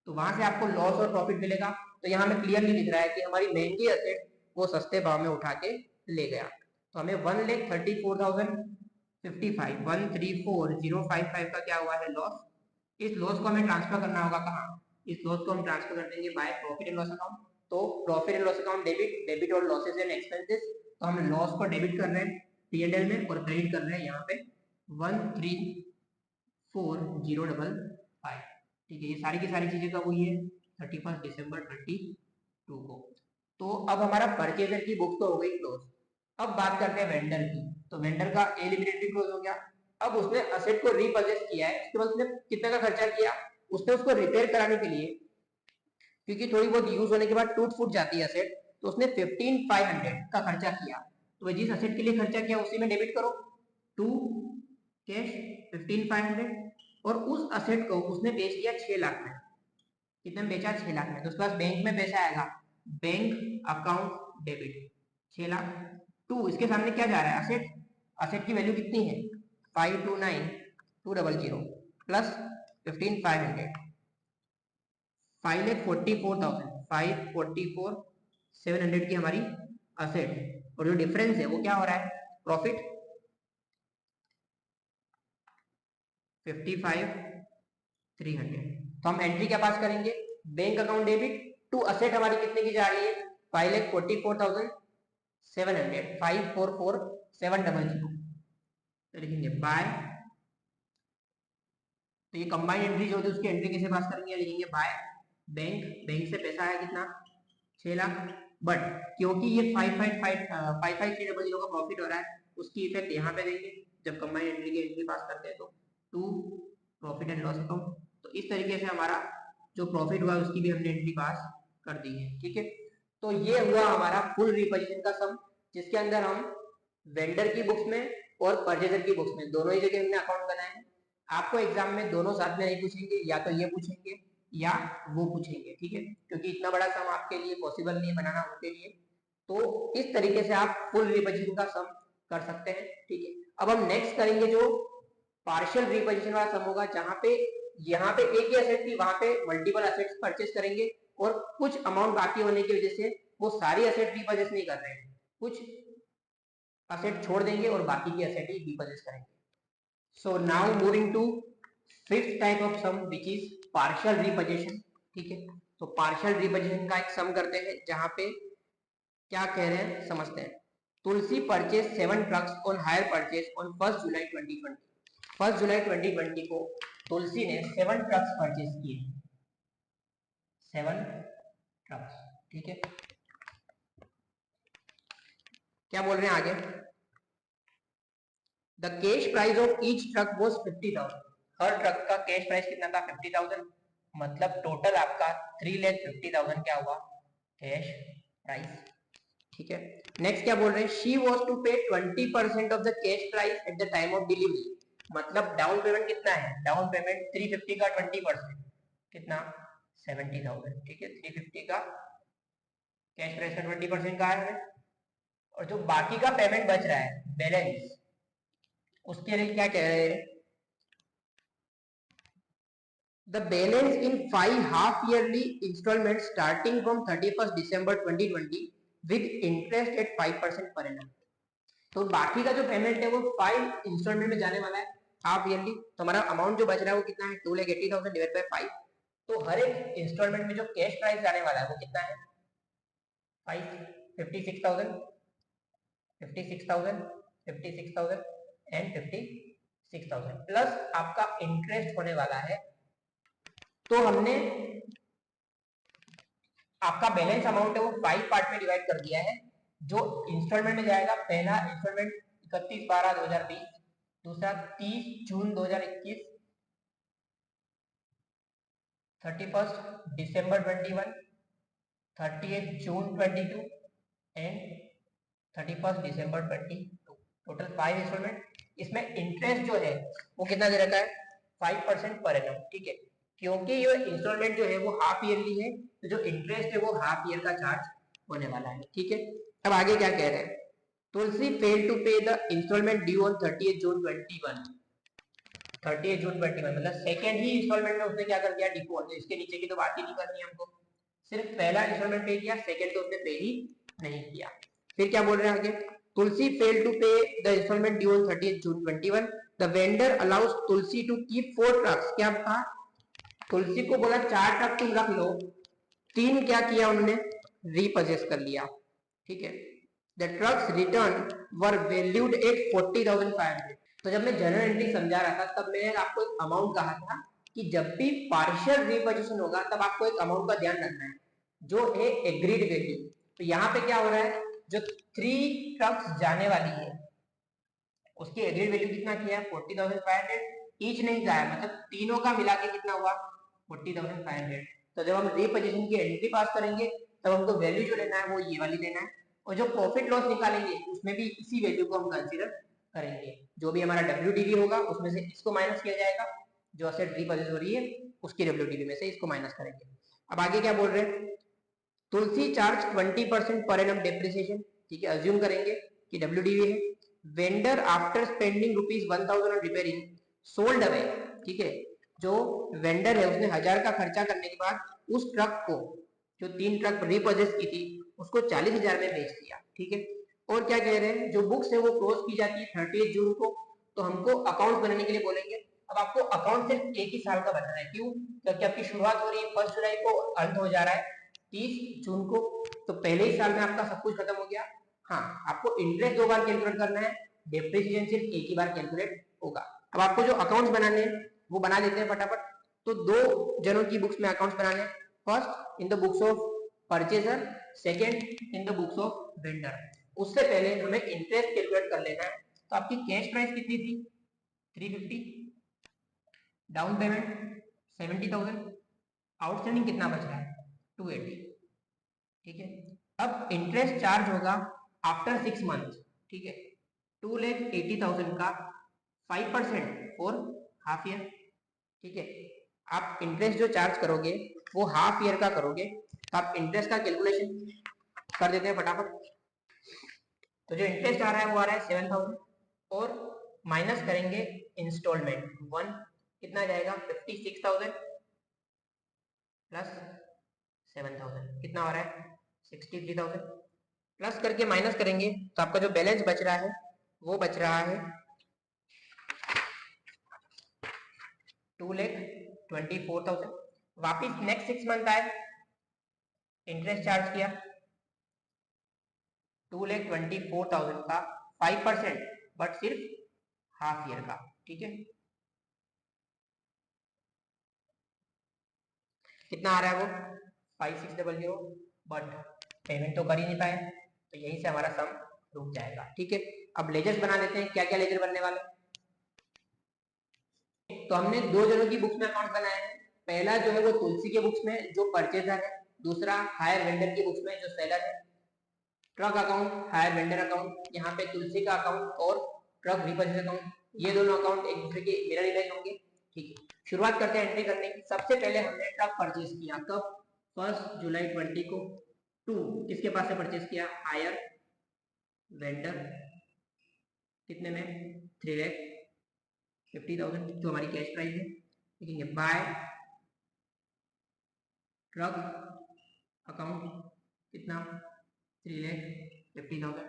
तो वहां से आपको लॉस और प्रॉफिट मिलेगा। तो यहाँ में क्लियरली लिख रहा है कि हमारी महंगी असेट वो सस्ते भाव में उठा के ले गया। तो हमें 1,34,055 का क्या हुआ है लॉस। इस लॉस को हमें ट्रांसफर करना होगा कहाँ इस लॉस को हम ट्रांसफर कर देंगे by profit and loss account. तो profit and loss account debit और लॉसेस एंड एक्सपेंसेस तो हम लॉस को डेबिट कर रहे हैं P&L में और क्रेडिट कर रहे हैं यहाँ पे 134,055। ठीक है ये सारी की सारी चीजें कब हुई है 31 दिसंबर 22 को। तो अब हमारा परचेजर की बुक तो हो गई क्लोज। अब बात करते हैं वेंडर की। तो वेंडर का ए लिमिटेड भी क्लोज हो गया। अब उसने असेट को रीपोजेस किया है उसके बाद उसने कितने का खर्चा किया उसने उसको रिपेयर कराने के लिए क्योंकि थोड़ी बहुत यूज होने के बाद टूट फूट जाती है असेट तो उसने 15,500 का खर्चा किया। तो जिस असेट के लिए खर्चा किया उसी में डेबिट करो टू कैश 15,500 और उस असेट को उसने बेच दिया 6 लाख में। कितने में बेचा 6 लाख में। तो उसके पास बैंक में पैसा आएगा bank account debit 6 lakh to इसके सामने क्या जा रहा है असेट की वैल्यू कितनी है 529,200 प्लस 15,500 5,44,700 की हमारी असेट और जो डिफरेंस है वो क्या हो रहा है प्रॉफिट 55,300। तो हम एंट्री क्या पास करेंगे bank account debit to asset हमारी कितने की जा रही है 5,44,700 5,44,700 तो लिखेंगे बाय तो ये कंबाइंड एंट्री जो होती है उसकी एंट्री कैसे पास करेंगे, लिखेंगे बाय बैंक, बैंक से पैसा आया कितना 6 लाख, बट क्योंकि ये 55300 का प्रॉफिट हो रहा है उसकी इफेक्ट यहाँ पे देंगे जब कंबाइंड एंट्री की एंट्री पास करते हैं तो to profit and loss account. तो इस तरीके से हमारा जो प्रॉफिट हुआ उसकी भी हमने एंट्री पास कर दी है, ठीक है। तो ये हुआ हमारा फुल रिपोजिशन का सम, जिसके अंदर हम वेंडर की बुक्स में और परचेजर की बुक्स में दोनों ही जगह हमने अकाउंट बनाए हैं। आपको एग्जाम में दोनों साथ में नहीं पूछेंगे, या तो ये पूछेंगे या वो पूछेंगे, ठीक है, क्योंकि इतना बड़ा सम आपके लिए पॉसिबल नहीं है बनाना उनके लिए। तो इस तरीके से आप फुल रिपोजिशन का सम कर सकते हैं, ठीक है। अब हम नेक्स्ट करेंगे जो पार्शियल रिपोजिशन वाला सम होगा, जहां पे यहाँ पे एक ही एसेट थी वहां पे मल्टीपल एसेट्स परचेस करेंगे और कुछ अमाउंट बाकी होने की वजह से वो सारी एसेट रिपोजेस नहीं कर रहे हैं, कुछ एसेट छोड़ देंगे और बाकी की एसेट ही रिपोजेस करेंगे। So now moving to fifth type of sum which is partial repossession, ठीक है। तो पार्शियल रिपोजिशन का एक सम करते हैं जहां पे क्या कह रहे हैं समझते हैं। Tulsi purchase 7 trucks on hire purchase on 1 जुलाई 2020। 1 जुलाई 2020 को तुलसी ने 7 ट्रक्स परचेज किए, 7 ट्रक्स, ठीक है। क्या बोल रहे हैं आगे, the cash price of each truck was 50,000। Her truck का कैश प्राइस कितना था 50,000, मतलब टोटल आपका 3,50,000 क्या हुआ कैश प्राइस, ठीक है। नेक्स्ट क्या बोल रहे हैं, शी वाज टू पे 20% of the cash price at the time of delivery, मतलब डाउन पेमेंट कितना है, डाउन पेमेंट 350 का 20% कितना 70,000, ठीक है। 350 का कैश प्राइस का 20% का है, और जो बाकी का पेमेंट बच रहा है बैलेंस, उसके लिए क्या कह रहे हैं, the balance in 5 half yearly instalment starting from 31 December 2020 with interest at 5% per annum. तो बाकी का जो पेमेंट है वो 5 इंस्टॉलमेंट में जाने वाला है हाफ ईयरली। तो हमारा अमाउंट जो बच रहा है वो कितना है 2,80,000 डिवाइड बाय 5। तो हर एक इंस्टॉलमेंट में जो कैश प्राइस जाने वाला है वो कितना है 56,000, 56,000, 56,000 एंड 56,000 प्लस आपका इंटरेस्ट होने वाला है। तो हमने आपका बैलेंस अमाउंट है वो 5 पार्ट में डिवाइड कर दिया है। जो इंस्टॉलमेंट में जाएगा, पहला इंस्टॉलमेंट 31/12/2020, दूसरा 30 जून 2021, 31 दिसंबर 21, 30 जून 22 एंड 31 दिसंबर 22, टोटल 5 इंस्टॉलमेंट। इसमें इंटरेस्ट जो है वो कितना दे रखा है 5% पर एनम, ठीक है। क्योंकि ये इंस्टॉलमेंट जो है वो हाफ ईयरली है, तो जो इंटरेस्ट है वो हाफ ईयर का चार्ज होने वाला है, ठीक है। अब आगे क्या कह रहे हैं, तुलसी fail to pay the instalment due on 30 June 21। 30 June 21 मतलब सेकेंड ही इंस्टॉलमेंट में उसने क्या कर दिया डिफॉल्ट। इसके नीचे की तो बात ही नहीं करनी है हमको, सिर्फ पहला इंस्टॉलमेंट पे किया, सेकेंड तो उसने पे ही नहीं किया। फिर क्या बोल रहे हैं आगे, Tulsi fail to pay the instalment due on 30 June 21, the vendor allows Tulsi to keep 4 trucks. क्या कहा, तुलसी को बोला 4 ट्रक तुम रख लो, 3 क्या किया उन्होंने रीपजेस कर लिया, ठीक है। The trucks return were valued at 40,500। तो जब मैं जनरल एंट्री समझा रहा था तब मैंने आपको एक अमाउंट कहा था कि जब भी पार्शियल रीपोजिशन होगा तब आपको एक अमाउंट का ध्यान रखना है जो है एग्रीड वैल्यू। तो यहाँ पे क्या हो रहा है, जो 3 ट्रक्स जाने वाली है उसकी एग्रीड वैल्यू कितना किया 40,500, ईच नहीं जाया, मतलब तीनों का मिला के कितना हुआ 40,500। तो जब हम रीपोजिशन की एंट्री पास करेंगे तब हमको वैल्यू जो लेना है वो ये वाली लेना है, और जो प्रॉफिट लॉस निकालेंगे उसमें भी इसी वैल्यू को हम कंसीडर करेंगे। जो भी हमारा WDV होगा उसमें से इसको माइनस किया जाएगा, जो असेट रीपोजेस हो रही है उसकी WDV में से इसको माइनस करेंगे। अब आगे क्या बोल रहे हैं, तुलसी चार्ज 20% पर एनम डेप्रिसिएशन, ठीक है, अज्यूम करेंगे कि WDV है। Vendor after spending ₹1,000 on repairing sold away, ठीक है, जो वेंडर है उसने 1,000 का खर्चा करने के बाद उस ट्रक को, जो 3 ट्रक रीपोजेस की थी, उसको 40,000 में बेच दिया, ठीक है। और क्या कह रहे हैं, जो बुक्स है वो क्लोज की जाती है 30 जून को, तो हमको अकाउंट बनाने के लिए बोलेंगे। अब आपको अकाउंट सिर्फ एक ही साल का बनाना है, क्यों, क्योंकि आपकी शुरुआत हो रही है 1 जुलाई को, अंत हो जा रहा है 30 जून को, तो पहले ही साल में आपका सब कुछ खत्म हो गया। हाँ, आपको इंटरेस्ट 2 बार कैलकुलेट करना है, डेप्रिसिएशन सिर्फ एक ही बार कैलकुलेट होगा। अब आपको जो अकाउंट्स बनाने हैं वो बना देते हैं फटाफट। तो दो जनों की बुक्स में अकाउंट्स बनाने, first in the books of purchaser, second in the books of vendor. उससे पहले हमें इंटरेस्ट कैलकुलेट कर लेना है। तो आपकी कैश प्राइस कितनी थी? 350, डाउन पेमेंट 70,000, आउटस्टैंडिंग कितना बच रहा है? 280। ठीक है, अब इंटरेस्ट चार्ज होगा आफ्टर 6 मंथ। ठीक है, 2,80,000 का 5% फॉर हाफ ईयर। ठीक है, आप इंटरेस्ट जो चार्ज करोगे वो हाफ ईयर का करोगे, तो आप इंटरेस्ट का कैलकुलेशन कर देते हैं फटाफट। तो जो इंटरेस्ट आ रहा है वो आ रहा है 7,000 और माइनस करेंगे इंस्टॉलमेंट 1, कितना जाएगा? 56,000 प्लस 7,000 कितना आ रहा है? 63,000। प्लस करके माइनस करेंगे तो आपका जो बैलेंस बच रहा है वो बच रहा है 2,24,000। वापिस नेक्स्ट 6 मंथ आए, इंटरेस्ट चार्ज किया 2,24,000 का 5%, बट सिर्फ हाफ ईयर का। ठीक है, कितना आ रहा है वो? 5600, बट पेमेंट तो कर ही नहीं पाए, तो यहीं से हमारा सम रुक जाएगा। ठीक है, अब लेजर्स बना लेते हैं। क्या क्या लेजर बनने वाले? तो हमने दो जनों की बुक्स में अकाउंट बनाया है। पहला जो है वो तुलसी के बुक्स में जो परचेजर है, दूसरा हायर वेंडर की बुक्स में जो सेलर है। Truck account, hire vendor account, यहाँ पे तुलसी का अकाउंट और ट्रक रिपर्चेज अकाउंट, ये दोनों अकाउंट एक दूसरे के मिरर इमेज होंगे। ठीक है, शुरुआत करते हैं एंट्री करने की। सबसे पहले हमने ट्रक परचेज किया, कब? 1 जुलाई 20 को। टू किसके पास से परचेज किया? हायर वेंडर, कितने में? 3,50,000 जो हमारी कैश प्राइस है। लिखेंगे बाय ट्रक अकाउंट, कितना? 3,50,000।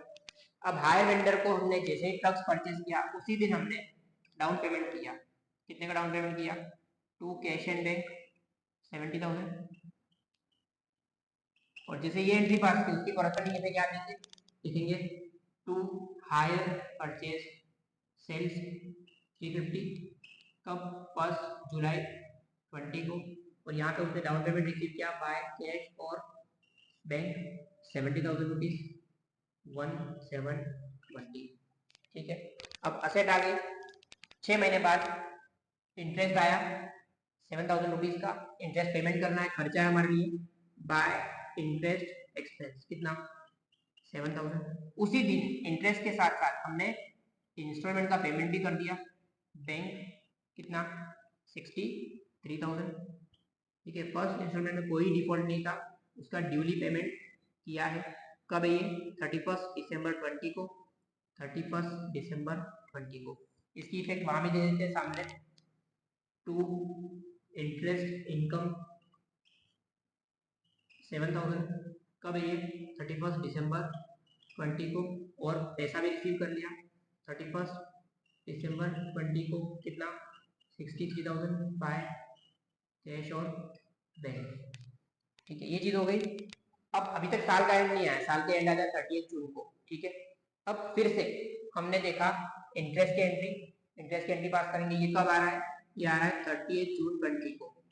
अब हायर वेंडर को हमने जैसे ही ट्रक्स परचेज किया उसी दिन हमने डाउन पेमेंट किया। कितने का डाउन पेमेंट किया? 2 कैश एंड बैंक 70,000। और जैसे ये एंट्री पास की उसकी कॉरेस्पॉन्डिंग पे क्या देंगे? लिखेंगे 2 हायर परचेज सेल्स 350, कब? 1 जुलाई 20 को। और यहाँ पे उसने डाउन पेमेंट रिसीव किया बाय कैश और बैंक 70,000 रुपीज 1720। ठीक है, अब असेट आ गई। 6 महीने बाद इंटरेस्ट आया 7,000 रुपीज का, इंटरेस्ट पेमेंट करना है, खर्चा है हमारे लिए, बाय इंटरेस्ट एक्सपेंस, कितना? 7,000। उसी दिन इंटरेस्ट के साथ साथ हमने इंस्टॉलमेंट का पेमेंट भी कर दिया, बैंक कितना? 63,000। ठीक है, फर्स्ट इंस्टॉलमेंट में कोई डिफॉल्ट नहीं था, उसका ड्यूली पेमेंट किया है। कब है ये? 31 दिसंबर 20 को। 31 दिसंबर 20 को। इसकी इफेक्ट वहां भी दे देते हैं सामने। टू इंटरेस्ट इनकम 7,000, कब है ये? 31 दिसंबर 20 को। और पैसा भी रिसीव कर लिया 31 दिसंबर 20 को, कितना? 63,000 बाय कैश और बैंक। ठीक है, ये चीज हो गई। अब अभी तक साल का एंड नहीं आया, साल के एंड आ जाए 30 जून को। ठीक है, अब फिर से हमने देखा इंटरेस्ट की एंट्री, इंटरेस्ट की एंट्री पास करेंगे। ये कब आ रहा है? ये आ रहा है 30 जून 20 को,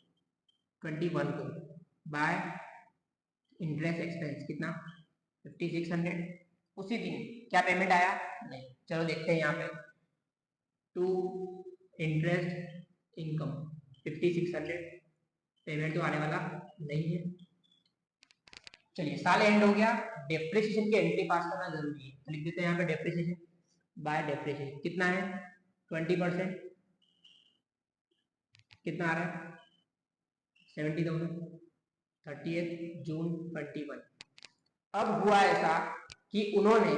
21 को, बाय इंटरेस्ट एक्सपेंस, कितना? 5600। उसी दिन क्या पेमेंट आया? नहीं। चलो देखते हैं यहाँ पे, टू इंटरेस्ट इनकम 5600, पेमेंट तो आने वाला नहीं है। चलिए, साल एंड हो गया, डेप्रिसिएशन की एंट्री पास करना जरूरी है, तो लिख देते हैं यहाँ पे डेप्रिसिएशन बाय डेप्रिसिएशन, कितना है? 20%, कितना आ रहा है? 70,000, 30 जून 21। अब हुआ ऐसा कि उन्होंने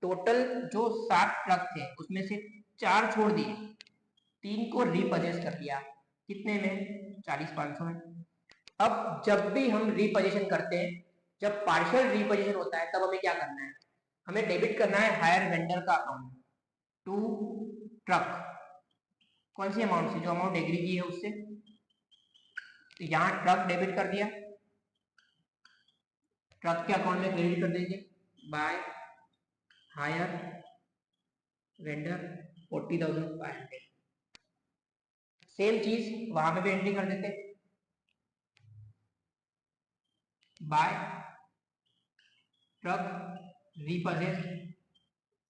टोटल जो 7 ट्रक थे उसमें से 4 छोड़ दिए, 3 को रीपजेस कर लिया, कितने में? 40,500 में। अब जब भी हम रीपोजिशन करते हैं, जब पार्शियल रीपोजिशन होता है, तब हमें क्या करना है? हमें डेबिट करना है हायर वेंडर का अकाउंट टू ट्रक। कौन सी अमाउंट से? जो अमाउंट एग्री की है उससे। तो यहाँ ट्रक डेबिट कर दिया, ट्रक के अकाउंट में क्रेडिट कर देंगे बाय हायर वेंडर 40,500। सेम चीज वहां पे भी एंट्री कर देते, बाय ट्रक रीपजेस्ड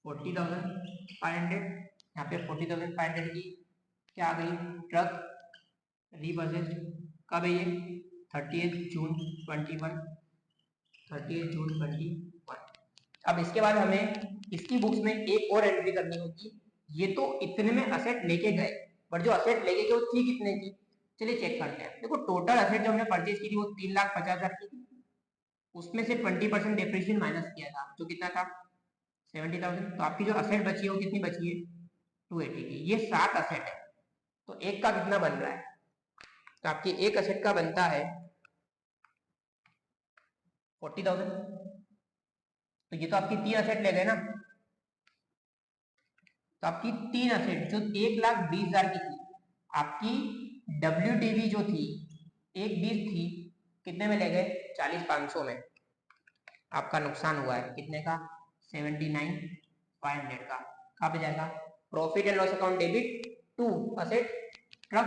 40,500, यहाँ पे 40,500 की क्या आ गई, ट्रक रीपजेस्ड, कब है ये 30 जून 21, 30 जून 21। अब इसके बाद हमें इसकी बुक्स में एक और एंट्री करनी होगी, ये तो इतने में असेट लेके गए, बट जो असेट लेके गए वो थी कितने की, चलिए चेक करते हैं। देखो टोटल असेट जो हमने परचेज की थी वो 3,50,000 की थी, उसमें से 20% डेप्रिसिएशन माइनस किया था, जो कितना था 70,000, तो आपकी जो असेट बची है वो कितनी बची है 280 की। ये 7 असेट है, तो एक का कितना बन रहा है, तो आपकी एक असेट का बनता है 40,000, तो ये तो आपकी 3 असेट ले गए ना, तो आपकी 3 असेट जो 1,20,000 की थी, आपकी WDV जो थी 1,20 थी, कितने में ले गए 40,500 में, आपका नुकसान हुआ है कितने का 79,500 का। कहाँ पे जाएगा, profit and loss account debit to asset truck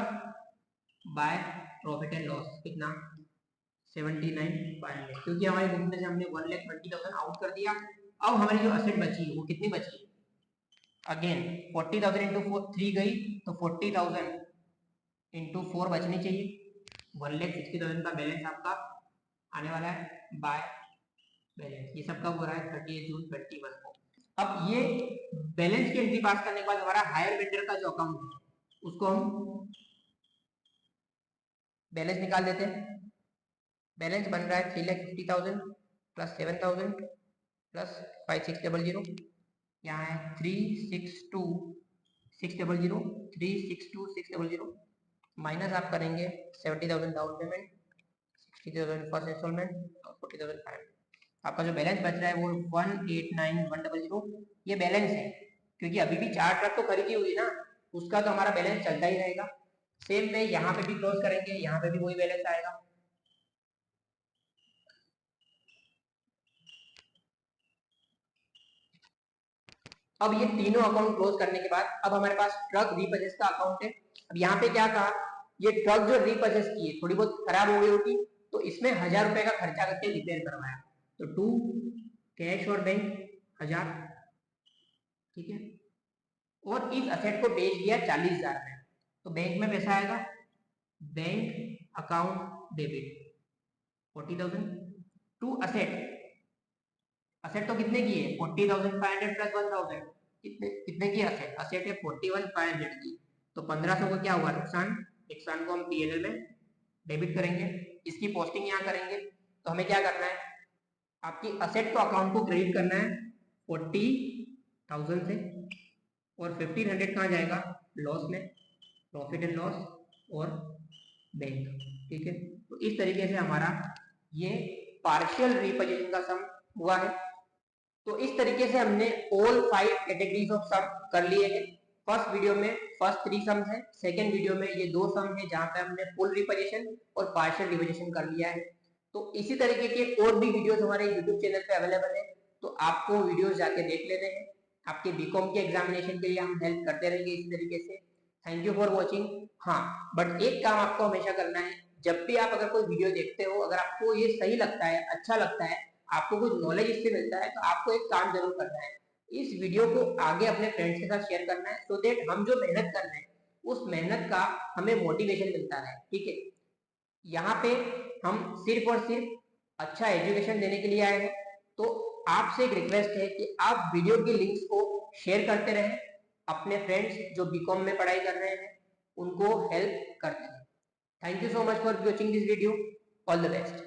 by profit and loss, कितना 79,500, क्योंकि हमारी बुक में से हमने 1,20,000 आउट कर दिया। अब हमारी जो असेट बची वो कितनी बची, अगेन 40,000 इंटू 3 गई, तो 40,000 इंटू 4 बचनी चाहिए, 1,60,000 का बैलेंस आपका आने वाला है बाय बैलेंस। ये सब कब हो रहा है 30 जून 21 को। अब ये बैलेंस की एंट्री पास करने के बाद हमारा हायर वेंडर का जो अकाउंट है उसको हम बैलेंस निकाल देते हैं। बैलेंस बन रहा है 3,50,000 प्लस 7,000 प्लस 5,600, यहाँ है 3,62,600, 3,62,600 माइनस आप करेंगे 70,000 डाउन पेमेंट, 60,000 फर्स्ट इंस्टॉलमेंट और 40,500, आपका जो बैलेंस बच रहा है वो 1,89,100। ये बैलेंस है, क्योंकि अभी भी 4 ट्रक तो खरीदी हुई ना, उसका तो हमारा बैलेंस चलता ही रहेगा। सेम वे यहाँ पे भी क्लोज करेंगे, यहाँ पे भी वही बैलेंस आएगा। अब ये तीनों अकाउंट क्लोज करने के बाद अब हमारे पास ट्रक रीपर्चेस का अकाउंट है। अब यहाँ पे क्या कहा, ये ट्रक जो रीपर्चेस की है थोड़ी बहुत खराब हो गई होगी, तो इसमें 1,000 रुपए का खर्चा करके रिपेयर करवाया, तो 2 कैश और बैंक 1,000, ठीक है। और इस असेट को बेच दिया 40,000 में, तो बैंक में पैसा आएगा, bank account debit 40,000 to asset. Asset तो कितने की है 40,500 प्लस 1,000, कितने कितने की असेट, असेट है 41,500 की, तो 1,500 का क्या हुआ नुकसान, नुकसान को हम पीएनएल में डेबिट करेंगे, इसकी पोस्टिंग यहाँ करेंगे। तो हमें क्या करना है, आपकी असेट को अकाउंट को क्रेडिट करना है 40,000 से, और 1,500 कहाँ जाएगा लॉस में, प्रॉफिट एंड लॉस और बैंक, ठीक है। तो इस तरीके से हमारा ये पार्शियल रीपोजिशन का सम हुआ है। तो इस तरीके से हमने ऑल 5 कैटेगरीज ऑफ सम कर लिए हैं। फर्स्ट वीडियो में फर्स्ट 3 सम्स हैं, सेकंड वीडियो में ये 2 सम है जहां पे हमने फुल रिपोजिशन और पार्शियल रिपोजिशन कर लिया है। तो इसी तरीके के और भी वीडियोस हमारे यूट्यूब चैनल पे अवेलेबल है, तो आपको वीडियोस जाके देख लेने हैं। आपके बीकॉम के एग्जामिनेशन के लिए हम हेल्प करते रहेंगे इसी तरीके से। Thank you for watching. हाँ, बट एक काम आपको हमेशा करना है, जब भी आप अगर कोई वीडियो देखते हो, अगर आपको ये सही लगता है, अच्छा लगता है, आपको कुछ नॉलेज इससे मिलता है, तो आपको एक काम जरूर करना है, इस वीडियो को आगे अपने फ्रेंड्स के साथ शेयर करना है, सो दैट हम जो मेहनत कर रहे हैं उस मेहनत का हमें मोटिवेशन मिलता है, ठीक है। यहाँ पे हम सिर्फ और सिर्फ अच्छा एजुकेशन देने के लिए आए हैं, तो आपसे एक रिक्वेस्ट है कि आप वीडियो की लिंक्स को शेयर करते रहें, अपने फ्रेंड्स जो बीकॉम में पढ़ाई कर रहे हैं उनको हेल्प करते रहें। Thank you so much for watching this video, all the best.